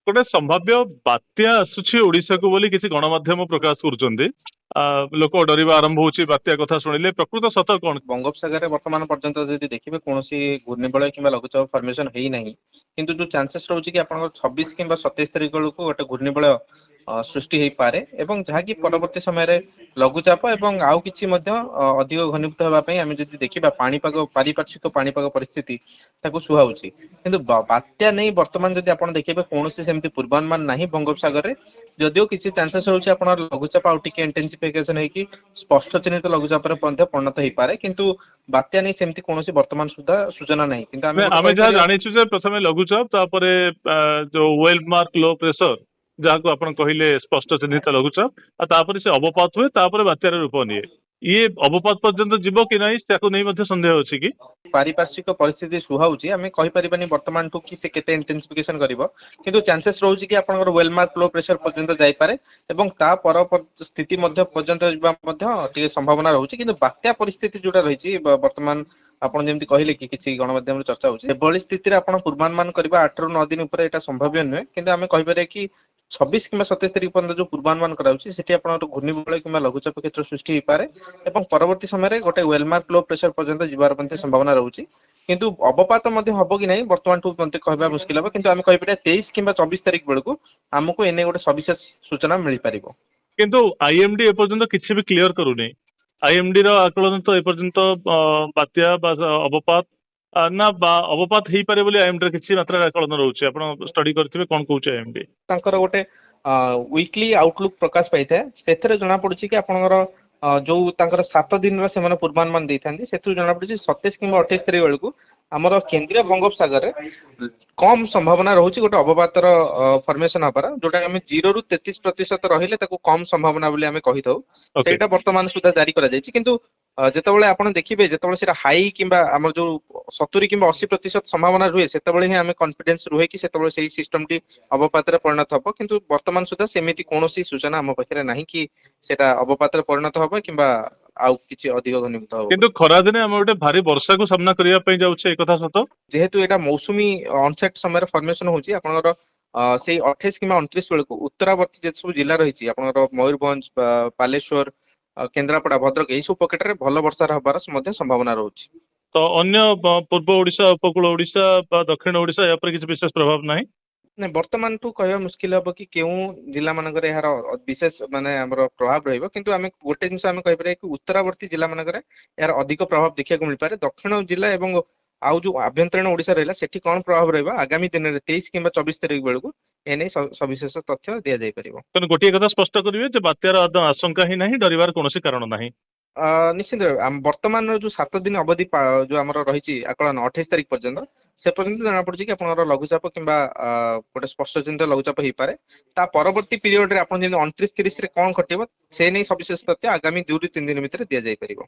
ଗୋଟେ ସମ୍ଭାବ୍ୟ ବାତ୍ୟା ଆସୁଛି ଓଡିଶାକୁ ବୋଲି କିଛି ଗଣମାଧ୍ୟମ ପ୍ରକାଶ କରୁଛନ୍ତି। ଲୋକ ଡରିବା ଆରମ୍ଭ ହଉଛି ବାତ୍ୟା କଥା ଶୁଣିଲେ। ପ୍ରକୃତ ସତ କଣ? ବଙ୍ଗୋପସାଗରରେ ବର୍ତ୍ତମାନ ପର୍ଯ୍ୟନ୍ତ ଯଦି ଦେଖିବେ କୌଣସି ଘୂର୍ଣ୍ଣିବଳୟ କିମ୍ବା ଲଘୁଚାପ ଫର୍ମେସନ ହେଇନାହିଁ, କିନ୍ତୁ ଯୋଉ ଚାନ୍ସେସ୍ ରହୁଛି କି ଆପଣଙ୍କର 26 କିମ୍ବା 27 ତାରିଖ ବେଳକୁ ଗୋଟେ ଘୂର୍ଣ୍ଣିବଳୟ ସୃଷ୍ଟି ହେଇପାରେ ଏବଂ ଯାହାକି ପରବର୍ତ୍ତୀ ସମୟରେ ଲଘୁଚାପ ଏବଂ ଆଉ କିଛି ମଧ୍ୟ ଅଧିକ ଘନୀଭୂତ ହେବା ପାଇଁ ଆମେ ଯଦି ଦେଖିବା ପାଣିପାଗ ପାରିପାର୍ଶ୍ୱିକ ପାଣିପାଗ ପରିସ୍ଥିତି ତାକୁ ସୁହାଉଛି। କିନ୍ତୁ ବାତ୍ୟା ନେଇ ବର୍ତ୍ତମାନ ଯଦି ଆପଣ ଦେଖିବେ କୌଣସି ସେମିତି ପୂର୍ବାନୁମାନ ନାହିଁ ବଙ୍ଗୋପସାଗରରେ। ଯଦିଓ କିଛି ଚାନ୍ସେସ୍ ରହୁଛି ଆପଣର ଲଘୁଚାପ ଆଉ ଟିକେ ଇଣ୍ଟେନ୍ସିଫିକେସନ ହେଇକି ସ୍ପଷ୍ଟ ଚିହ୍ନିତ ଲଘୁଚାପରେ ମଧ୍ୟ ପରିଣତ ହେଇପାରେ, କିନ୍ତୁ ବାତ୍ୟା ନେଇ ସେମିତି କୌଣସି ବର୍ତ୍ତମାନ ସୁଦ୍ଧା ସୂଚନା ନାହିଁ। କିନ୍ତୁ ଆମେ ଗୋଟେ ଆମେ ଯାହା କହିପାରିବା ଜାଣିଛୁ ଯେ ପ୍ରଥମେ ଲଘୁଚାପ, ତାପରେ ଯୋଉ ୱେଲ୍ ମାର୍କ ଲୋ ପ୍ରେସର ଯାହାକୁ ଆପଣ କହିଲେ ସ୍ପଷ୍ଟ ଚିହ୍ନିତ ଲଘୁଚାପ, ଆଉ ତାପରେ ସେ ଅବପାତ ହୁଏ, ତାପରେ ବାତ୍ୟାର ରୂପ ନିଏ। ଇଏ ଅବପାତ ପର୍ଯ୍ୟନ୍ତ ଯିବ କି ନାହିଁ ତାକୁ ନେଇ ମଧ୍ୟ ସନ୍ଦେହ ଅଛି କି? ପାରିପାର୍ଶ୍ୱିକ ପରିସ୍ଥିତି ସୁହାଉଛି, ଆମେ କହିପାରିବାନି ବର୍ତ୍ତମାନଠୁ କି ସେ କେତେ ଇଣ୍ଟେନ୍ସିଫିକେସନ କରିବ, କିନ୍ତୁ ଚାନ୍ସେସ୍ ରହୁଛି କି ଆପଣଙ୍କର ୱେଲ୍ ମାର୍କ ଲୋ ପ୍ରେସର ପର୍ଯ୍ୟନ୍ତ ଯାଇପାରେ ଏବଂ ତା ପର ସ୍ଥିତି ମଧ୍ୟ ପର୍ଯ୍ୟନ୍ତ ଯିବା ମଧ୍ୟ ଟିକେ ସମ୍ଭାବନା ରହୁଛି। କିନ୍ତୁ ବାତ୍ୟା ପରିସ୍ଥିତି ଯୋଉଟା ରହିଛି ବର୍ତ୍ତମାନ ଆପଣ ଯେମିତି କହିଲେ କି କିଛି ଗଣମାଧ୍ୟମରେ ଚର୍ଚ୍ଚା ହଉଛି, ଏଭଳି ସ୍ଥିତିରେ ଆପଣ ପୂର୍ବାନୁମାନ କରିବା 8 ରୁ 9 ଦିନ ଉପରେ ଏଟା ସମ୍ଭାବ୍ୟ ନୁହେଁ। କିନ୍ତୁ ଆମେ କହିପାରିବା କି 26 କିମ୍ବା 27 ତାରିଖ ପର୍ଯ୍ୟନ୍ତ ଯୋଉ ପୂର୍ବାନୁମାନ କରାଯାଉଛି ସେଠି ଆପଣଙ୍କର ଘୂର୍ଣ୍ଣିବଳୟ କିମ୍ବା ଲଘୁଚାପ କ୍ଷେତ୍ର ସୃଷ୍ଟି ହେଇପାରେ ଏବଂ ପରବର୍ତ୍ତୀ ସମୟରେ ଗୋଟେ ୱେଲ୍ ମାର୍କ ଲୋ ପ୍ରେସର ପର୍ଯ୍ୟନ୍ତ ଯିବାର ମଧ୍ୟ ସମ୍ଭାବନା ରହୁଛି। କିନ୍ତୁ ଅବପାତ ମଧ୍ୟ ହବ କି ନାହିଁ ବର୍ତ୍ତମାନଠୁ ମତେ କହିବା ମୁସ୍କିଲ ହବ, କିନ୍ତୁ ଆମେ କହିପାରିବା 23 କିମ୍ବା 24 ତାରିଖ ବେଳକୁ ଆମକୁ ଏନେ ଗୋଟେ ସବିଶେଷ ସୂଚନା ମିଳିପାରିବ। କିନ୍ତୁ ଆଇଏମଡି ଏପର୍ଯ୍ୟନ୍ତ କିଛି ବି କ୍ଲିୟର କରୁନି। ଆଇଏମଡି ର ଆକଳନ ତ ଏପର୍ଯ୍ୟନ୍ତ ବାତ୍ୟା ବା ଅବପାତ ନା ବା ଅବପାତ ହେଇପାରେ ବୋଲି ଆଇଏମଡି ର କିଛି ମାତ୍ରାରେ ଆକଳନ ରହୁଛି। ଆପଣ ଷ୍ଟଡି କରିଥିବେ କଣ କହୁଛି ଆଇଏମଡି। ତାଙ୍କର ଗୋଟେ ୱିକଲି ଆଉଟଲୁକ୍ ପ୍ରକାଶ ପାଇଥାଏ, ସେଥିରେ ଜଣା ପଡୁଛି କି ଆପଣଙ୍କର ଯୋଉ ତାଙ୍କର 7 ଦିନର ସେମାନେ ପୂର୍ବାନୁମାନ ଦେଇଥାନ୍ତି, ସେଥିରୁ ଜଣା ପଡୁଛି 27 କିମ୍ବା 28 ତାରିଖ ବେଳକୁ ଆମର କେନ୍ଦ୍ରୀୟ ବଙ୍ଗୋପସାଗରରେ କମ ସମ୍ଭାବନା ରହୁଛି ଗୋଟେ ଅବପାତର ଫର୍ମେସନ ହବାର, ଯୋଉଟା ଆମେ 0 ରୁ 33% ରହିଲେ ତାକୁ କମ ସମ୍ଭାବନା ବୋଲି ଆମେ କହିଥାଉ। ଓକେ। ସେଇଟା ବର୍ତ୍ତମାନ ସୁଦ୍ଧା ଜାରି କରାଯାଇଛି, କିନ୍ତୁ ଯେତେବେଳେ ଆପଣ ଦେଖିବେ ଯେତେବେଳେ ସେଟା ହାଇ କିମ୍ବା ଆମର ଯୋଉ 70 କିମ୍ବା 80% ସମ୍ଭାବନା ରୁହେ, ସେତେବେଳେ ହିଁ ଆମେ କନଫିଡେନ୍ସ ରୁହେ କି ସେତେବେଳେ ସେଇ ସିଷ୍ଟମଟି ଅବପାତରେ ପରିଣତ ହବ। କିନ୍ତୁ ବର୍ତ୍ତମାନ ସୁଦ୍ଧା ସେମିତି କୌଣସି ସୂଚନା ଆମ ପାଖରେ ନାହିଁ କି ସେଟା ଅବପାତରେ ପରିଣତ ହବ କିମ୍ବା ଆଉ କିଛି ଅଧିକ ଘନୀଭୂତ ହବ କିନ୍ତୁ ବୋଲି। ଖରାଦିନେ ଆମେ ଗୋଟେ ଭାରି ବର୍ଷାକୁ ସାମ୍ନା କରିବା ପାଇଁ ଯାଉଛେ, ଏ କଥା ସତ? ଯେହେତୁ ଏଇଟା ମୌସୁମୀ ଅନସେଟ ସମୟରେ ଫର୍ମେସନ ହଉଛି, ଆପଣଙ୍କର ସେଇ 28 କିମ୍ବା 29 ବେଳକୁ ଉତ୍ତରାବର୍ତ୍ତୀ ଯେତେ ସବୁ ଜିଲ୍ଲା ରହିଛି ଆପଣଙ୍କର ମୟୂରଭଞ୍ଜ, ବାଲେଶ୍ୱର, କେନ୍ଦ୍ରାପଡା, ଭଦ୍ରକ ଏଇ ସବୁ ପକେଟରେ ଭଲ ବର୍ଷା ହବାର ମଧ୍ୟ ସମ୍ଭାବନା ରହୁଛି। ତ ଅନ୍ୟ ପୂର୍ବ ଓଡିଶା, ଉପକୂଳ ଓଡିଶା ବା ଦକ୍ଷିଣ ଓଡିଶା ଏହା ଉପରେ କିଛି ବିଶେଷ ପ୍ରଭାବ ନାହିଁ? ନାଇଁ, ବର୍ତ୍ତମାନଠୁ କହିବା ମୁସ୍କିଲ ହବ କି କେଉଁ ଜିଲ୍ଲା ମାନଙ୍କରେ ଏହାର ବିଶେଷ ମାନେ ଆମର ପ୍ରଭାବ ରହିବ, କିନ୍ତୁ ଆମେ ଗୋଟେ ଜିନିଷ ଆମେ କହିପାରିବା କି ଉତ୍ତରାବର୍ତ୍ତୀ ଜିଲ୍ଲା ମାନଙ୍କରେ ଏହାର ଅଧିକ ପ୍ରଭାବ ଦେଖିବାକୁ ମିଳିପାରେ। ଦକ୍ଷିଣ ଜିଲ୍ଲା ଏବଂ ଆଉ ଯୋଉ ଆଭ୍ୟନ୍ତରୀଣ ଓଡିଶା ରହିଲା ସେଠି କଣ ପ୍ରଭାବ ରହିବ ଆଗାମୀ ଦିନରେ 23 କିମ୍ବା 24 ତାରିଖ ବେଳକୁ ଏନେଇ ସବିଶେଷ ତଥ୍ୟ ଦିଆଯାଇ ପାରିବ। ତେଣୁ ଗୋଟିଏ କଥା ସ୍ପଷ୍ଟ କରିବେ ଯେ ବାତ୍ୟାର ଆଦୌ ଆଶଙ୍କା ହିଁ ନାହିଁ, ଡରିବାର କୌଣସି କାରଣ ନାହିଁ। ନିଶ୍ଚିନ୍ତ ଭାବେ ବର୍ତ୍ତମାନର ଯୋଉ 7 ଦିନ ଅବଧି ଯୋଉ ଆମର ରହିଛି ଆକଳନ 28 ତାରିଖ ପର୍ଯ୍ୟନ୍ତ, ସେ ପର୍ଯ୍ୟନ୍ତ ଜଣା ପଡୁଛି କି ଆପଣଙ୍କର ଲଘୁଚାପ କିମ୍ବା ଗୋଟେ ସ୍ପଷ୍ଟ ଚିହ୍ନିତ ଲଘୁଚାପ ହେଇପାରେ। ତା ପରବର୍ତ୍ତୀ ପିରିୟଡରେ ଆପଣ ଯେମିତି 29 30 ରେ କଣ ଘଟିବ ସେ ନେଇ ସବିଶେଷ ତଥ୍ୟ ଆଗାମୀ 2 ରୁ 3 ଦିନ ଭିତରେ ଦିଆଯାଇ ପାରିବ।